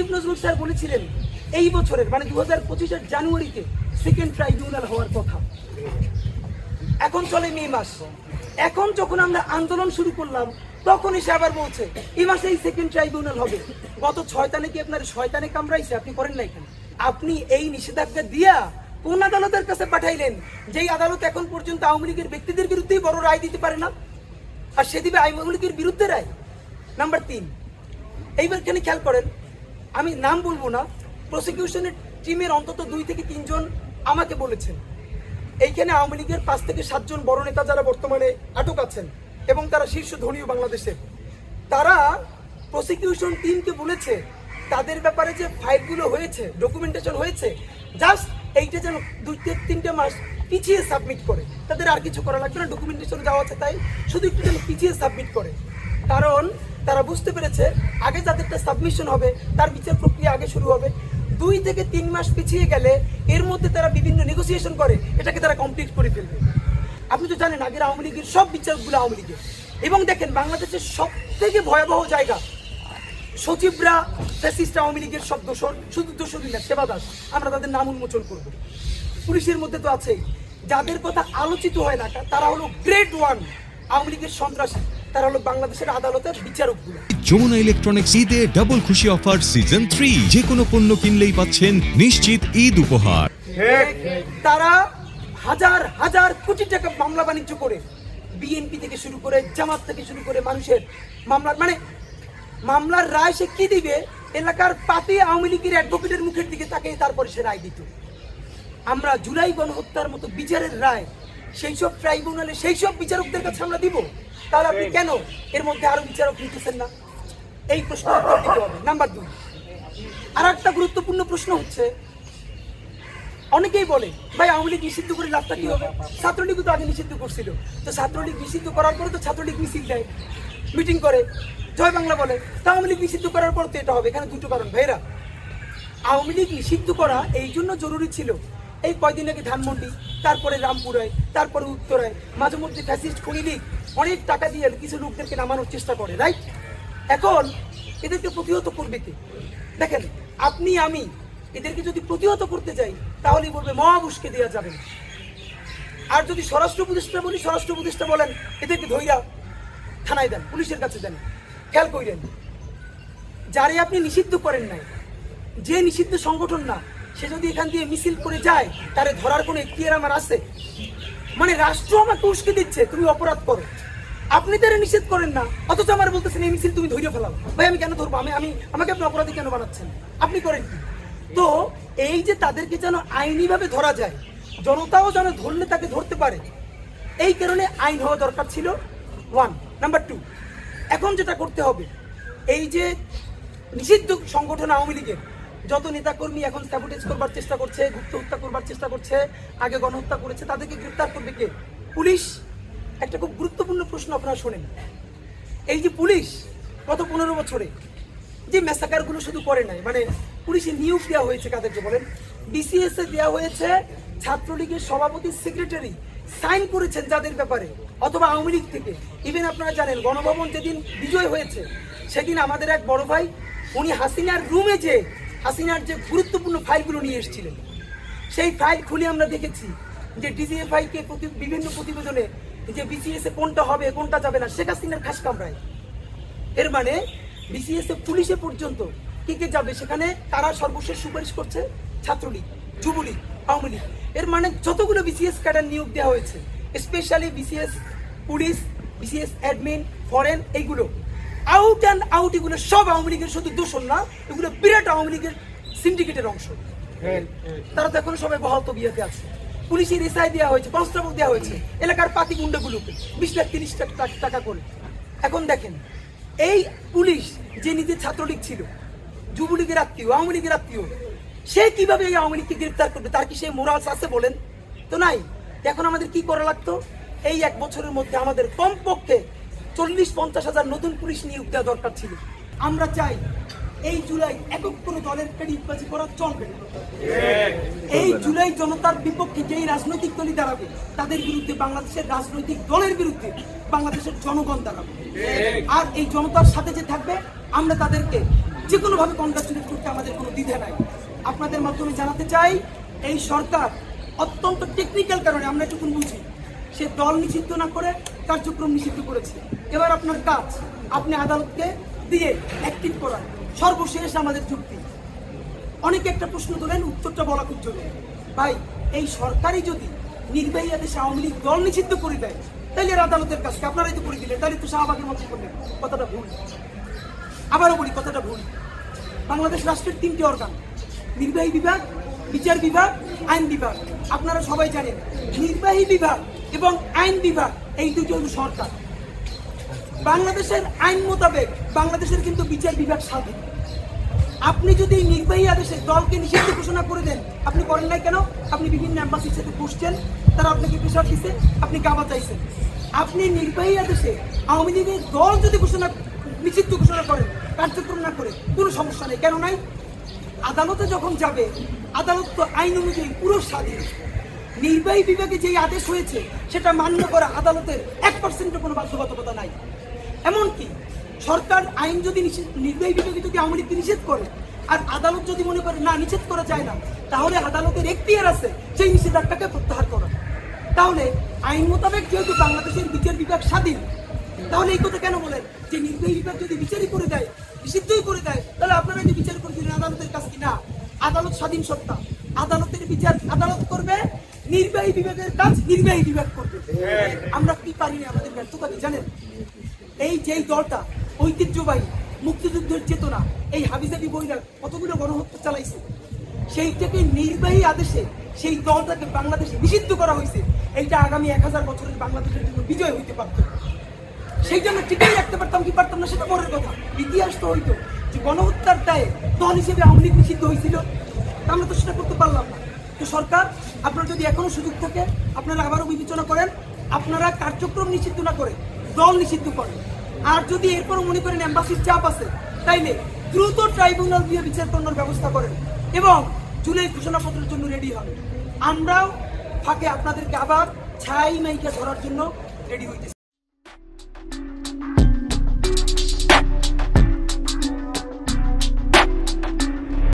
Asif Nazrul sir বলেছিলেন এই বছরের মানে 2025-এর জানুয়ারিতে সেকেন্ড ট্রাইব্যুনাল হওয়ার কথা। এখন চলে মে মাস। এখন যখন আমরা আন্দোলন শুরু করলাম তখন এসে আবার বলছে এই মাসে এই সেকেন্ড ট্রাইব্যুনাল হবে। গত 6 তারিখে আপনার শয়তানে কামড়াইছে, আপনি করেন না এখানে। আপনি এই নিষেধাজ্ঞা দিয়া কোন আদালতের কাছে পাঠাইলেন যেই আদালত এখন পর্যন্ত আওয়ামী লীগের ব্যক্তিদের বিরুদ্ধেই বড় রায় দিতে পারে না, আর সে দিবে আওয়ামী লীগের বিরুদ্ধে রায়। নাম্বার 3, এইবার এখানে খেয়াল করেন, আমি নাম বলবো না, প্রসিকিউশনের টিমের অন্তত 2 থেকে 3 জন আমাকে বলেছেন এইখানে আওয়ামী লীগের 5 থেকে 7 জন বড় নেতা যারা বর্তমানে আটক আছেন এবং তারা শীর্ষ ধনীয় বাংলাদেশের, তারা প্রসিকিউশন টিমকে বলেছে তাদের ব্যাপারে যে ফাইলগুলো হয়েছে, ডকুমেন্টেশন হয়েছে, জাস্ট এইটা যেন 2-3 মাস পিছিয়ে সাবমিট করে, তাদের আর কিছু করা লাগবে না, ডকুমেন্টেশন যাওয়া আছে তাই শুধু একটু যেন পিছিয়ে সাবমিট করে। কারণ তারা বুঝতে পেরেছে আগে যাদেরটা সাবমিশন হবে তার বিচার প্রক্রিয়া আগে শুরু হবে। 2 থেকে 3 মাস পিছিয়ে গেলে এর মধ্যে তারা বিভিন্ন নেগোসিয়েশন করে এটাকে তারা কমপ্লিট করে ফেলবে। আপনি তো জানেন আগের আওয়ামী লীগের সব বিচারকগুলো আওয়ামী লীগের। এবং দেখেন বাংলাদেশের সব থেকে ভয়াবহ জায়গা, সচিবরা ফ্যাসিস্ট আওয়ামী লীগের সব দোষর, শুধু দোষরই না, সেবা দাস, আমরা তাদের নাম উন্মোচন করব। পুলিশের মধ্যে তো আছেই, যাদের কথা আলোচিত হয় না তারা হলো গ্রেড 1 আওয়ামী লীগের সন্ত্রাসী, তারা হলো বাংলাদেশের আদালতের বিচারকগুলো। যমুনা ইলেকট্রনিক্স ঈদে ডাবল খুশি অফার সিজন 3, যে কোনো পণ্য কিনলেই পাচ্ছেন নিশ্চিত ঈদ উপহার। তারা হাজার হাজার কোটি টাকা মামলা বাণিজ্য করে, বিএনপি থেকে শুরু করে জামাত থেকে শুরু করে মানুষের মামলার রায় সে কি দিবে, এলাকার পাতি আওয়ামী লীগের অ্যাডভোকেটের মুখের দিকে তাকে তারপরে সে রায় দিত। আমরা জুলাই গণহত্যার মতো বিচারের রায় সেই সব ট্রাইব্যুনালে সেই সব বিচারকদের কাছে আমরা দিব, তাহলে আপনি কেন এর মধ্যে আরো বিচারক নিতেছেন না? এই প্রশ্ন উত্তর দিতে হবে। নাম্বার 2, আর একটা গুরুত্বপূর্ণ প্রশ্ন হচ্ছে, অনেকেই বলে ভাই আওয়ামী লীগ নিষিদ্ধ করে লাভটা কি হবে? ছাত্রলীগও তো আগে নিষিদ্ধ করছিল, তো ছাত্রলীগ নিষিদ্ধ করার পরে তো ছাত্রলীগ মিছিল দেয়, মিটিং করে, জয় বাংলা বলে, তা আওয়ামী লীগ নিষিদ্ধ করার পর তো এটা হবে। এখানে দুটো কারণ ভাইরা, আওয়ামী লীগ নিষিদ্ধ করা এই জন্য জরুরি ছিল, এই কয়দিন আগে ধানমন্ডি, তারপরে রামপুরায়, তারপরে উত্তরায় মাঝে মধ্যে ফ্যাসিস্ট খুনি লীগ অনেক টাকা দিয়ে কিছু লোকদেরকে নামানোর চেষ্টা করে, রাইট? এখন এদেরকে প্রতিহত করবে কে? দেখেন আপনি আমি এদেরকে যদি প্রতিহত করতে যাই তাহলেই বলবে মহাবুশকে দেওয়া যাবে না। আর যদি স্বরাষ্ট্র উপদেষ্টা বলি, স্বরাষ্ট্র উপদেষ্টা বলেন এদেরকে ধইরা থানায় দেন, পুলিশের কাছে দেন। খেয়াল করেন, যারে আপনি নিষিদ্ধ করেন নাই, যে নিষিদ্ধ সংগঠন না, সে যদি এখান দিয়ে মিছিল করে যায় তারে ধরার কোনো এখতিয়ার আমার আছে? মানে রাষ্ট্র আমাকে উস্কে দিচ্ছে তুমি অপরাধ করো, আপনি তারা নিষেধ করেন না, অথচ আমার বলতেছেন এই মিছিল তুমি ধৈর্য ফেলাও। ভাই আমি কেন ধরবো? আমাকে আপনি অপরাধী কেন বানাচ্ছেন? আপনি করেন কি? তো এই যে তাদেরকে যেন আইনিভাবে ধরা যায়, জনতাও যেন ধরলে তাকে ধরতে পারে, এই কারণে আইন হওয়া দরকার ছিল 1। নাম্বার 2, এখন যেটা করতে হবে, এই যে নিষিদ্ধ সংগঠন আওয়ামী লীগের যত নেতাকর্মী এখন স্যাবোটেজ করবার চেষ্টা করছে, গুপ্ত হত্যা করবার চেষ্টা করছে, আগে গণহত্যা করেছে, তাদেরকে গ্রেফতার করবে কে? পুলিশ। একটা খুব গুরুত্বপূর্ণ প্রশ্ন আপনারা শোনেন, এই যে পুলিশ গত 15 বছরে যে ম্যাসাকারগুলো শুধু করে নাই, মানে পুলিশে নিয়োগ দেওয়া হয়েছে কাদেরকে বলেন? বিসিএস এ দেওয়া হয়েছে ছাত্রলীগের সভাপতি, সেক্রেটারি সাইন করেছেন যাদের ব্যাপারে, অথবা আওয়ামী লীগ থেকে। ইভেন আপনারা জানেন গণভবন যেদিন বিজয় হয়েছে সেদিন আমাদের এক বড় ভাই উনি হাসিনার রুমে যে হাসিনার যে গুরুত্বপূর্ণ ফাইলগুলো নিয়ে এসেছিলেন, সেই ফাইল খুলে আমরা দেখেছি যে ডিজিএফআই কে বিভিন্ন প্রতিবেদনে যে বিসিএস এ কোনটা হবে কোনটা যাবে না শেখ হাসিনার খাস কামরায়। এর মানে বিসিএস এ পুলিশে পর্যন্ত কে কে যাবে সেখানে তারা সর্বশেষ সুপারিশ করছে ছাত্রলীগ, যুবলীগ, আওয়ামী লীগ। এর মানে যতগুলো বিসিএস ক্যাডার নিয়োগ দেওয়া হয়েছে, specially BCS police, BCS admin, foreign, এইগুলো আউট অ্যান্ড আউট, এগুলো সব আওয়ামী লীগের শুধু দোষণ না, এগুলো বিরাট আওয়ামী লীগের সিন্ডিকেটের অংশ। তারা তো এখন সবাই বহাল তবিয়তে আছে। পুলিশের এসআই দেওয়া হয়েছে, কনস্টেবল দেওয়া হয়েছে এলাকার পাতি গুন্ডাগুলোকে 20 লাখ 30 লাখ টাকা করে। এখন দেখেন এই পুলিশ যে নিজে ছাত্রলীগ ছিল, যুবলীগের আত্মীয়, আওয়ামী লীগের আত্মীয়, সে কিভাবে এই আওয়ামী লীগকে গ্রেফতার করবে? তার কি সেই মোরালস আছে বলেন? তো নাই। এখন আমাদের কি করা লাগতো? এই 1 বছরের মধ্যে আমাদের কমপক্ষে 40-50 হাজার নতুন পুলিশ নিয়োগ দেওয়া দরকার ছিল। আমরা চাই এই জুলাই একক কোনো দলের ক্রেডিটবাজি করা চলবে না। এই জুলাই জনতার বিপক্ষে যেই রাজনৈতিক দলই দাঁড়াবে তাদের বিরুদ্ধে, বাংলাদেশের রাজনৈতিক দলের বিরুদ্ধে বাংলাদেশের জনগণ দাঁড়াবে। আর এই জনতার সাথে যে থাকবে আমরা তাদেরকে যে কোনোভাবে কনগ্রাচুলেট করতে আমাদের কোনো দ্বিধা নাই। আপনাদের মাধ্যমে জানাতে চাই, এই সরকার অত্যন্ত টেকনিক্যাল কারণে, আমরা এটুকুন বুঝি, সে দল নিষিদ্ধ না করে কার্যক্রম নিষিদ্ধ করেছে। এবার আপনার কাজ, আপনি আদালতকে দিয়ে অ্যাক্টিভ করান। সর্বশেষ আমাদের যুক্তি, অনেকে একটা প্রশ্ন তোলেন, উত্তরটা বলা খুব জরুরি। ভাই, এই সরকারই যদি নির্বাহী আদেশে আওয়ামী লীগ দল নিষিদ্ধ করে দেয়, তাহলে এর আদালতের কাজকে আপনারাই তো করে দিলেন, তাহলে তো শাহবাগের মতো করলেন। কথাটা ভুল। আবারও বলি, কথাটা ভুল। বাংলাদেশ রাষ্ট্রের 3টি অর্গান, নির্বাহী বিভাগ, বিচার বিভাগ, আইন বিভাগ। আপনারা সবাই জানেন, নির্বাহী বিভাগ এবং আইন বিভাগ এই দুটি হল সরকার। বাংলাদেশের আইন মোতাবেক বাংলাদেশের কিন্তু বিচার বিভাগ স্বাধীন। আপনি যদি নির্বাহী আদেশে দলকে নিষিদ্ধ ঘোষণা করে দেন, আপনি করেন নাই কেন? আপনি বিভিন্ন এম্বাসির সাথে বসছেন, তারা আপনাকে প্রেশার দিচ্ছে, আপনি গাবা চাইছেন। আপনি নির্বাহী আদেশে আওয়ামী লীগের দল যদি নিষিদ্ধ ঘোষণা করেন, কার্যক্রম না করে, কোনো সমস্যা নেই। কেন নাই? আদালতে যখন যাবে, আদালত তো আইন অনুযায়ী পুরো স্বাধীন। নির্বাহী বিভাগে যেই আদেশ হয়েছে সেটা মান্য করা আদালতের 1% কোনো বাধ্যবাধকতা নাই। এমনকি সরকার আইন যদি নির্বাহী বিভাগে যদি আওয়ামী লীগকে নিষেধ করে, আর আদালত যদি মনে করে না নিষেধ করা যায় না, তাহলে আদালতের এখতিয়ার আছে সেই নিষেধাজ্ঞাকে প্রত্যাহার করা। তাহলে আইন মোতাবেক যেহেতু বাংলাদেশের বিচার বিভাগ স্বাধীন, তাহলে এই কথা কেন বলেন যে নির্বাহী বিভাগ যদি বিচারই করে দেয়, নিষিদ্ধই করে দেয়, তাহলে আপনারা যে বিচার করে দিলেন আদালতের কাছে? কি না, আদালত স্বাধীন সত্তা, আদালতের বিচার আদালত করবে, নির্বাহী বিভাগের কাজ নির্বাহী বিভাগ করবে। আমরা কি পারি না, আমাদের ব্যর্থতা কি জানেন? এই যেই দলটা ঐতিহ্যবাহী মুক্তিযুদ্ধের চেতনা, এই হাবিজাবি বইরা কতগুলো গণহত্যা চালাইছে, সেইটাকে নির্বাহী আদেশে সেই দলটাকে বাংলাদেশে নিষিদ্ধ করা হয়েছে। এইটা আগামী 1000 বছরের বাংলাদেশের জন্য বিজয় হইতে পারত। সেই জন্য টিকেই রাখতে পারতাম কি পারতাম না সেটা পরের কথা। ইতিহাস তো হইতো যে গণহত্যার দায়ে দল হিসেবে আওয়ামী লীগ নিষিদ্ধ হয়েছিল, আমরা তো সেটা করতে পারলাম না। তো সরকার, আপনার যদি এখনো সুযোগ থাকে, আপনারা আবারও বিবেচনা করেন, আপনারা কার্যক্রম নিষিদ্ধ না করে দল নিষিদ্ধ করেন। আর যদি এরপরও মনে করেন এম্বাসির চাপ আছে, তাইলে দ্রুত ট্রাইব্যুনাল দিয়ে বিচার করানোর ব্যবস্থা করেন এবং জুলাই ঘোষণাপত্রের জন্য রেডি হবে। আমরাও ফাঁকে আপনাদেরকে আবার ছাই মাইকে ধরার জন্য রেডি হইতেছি।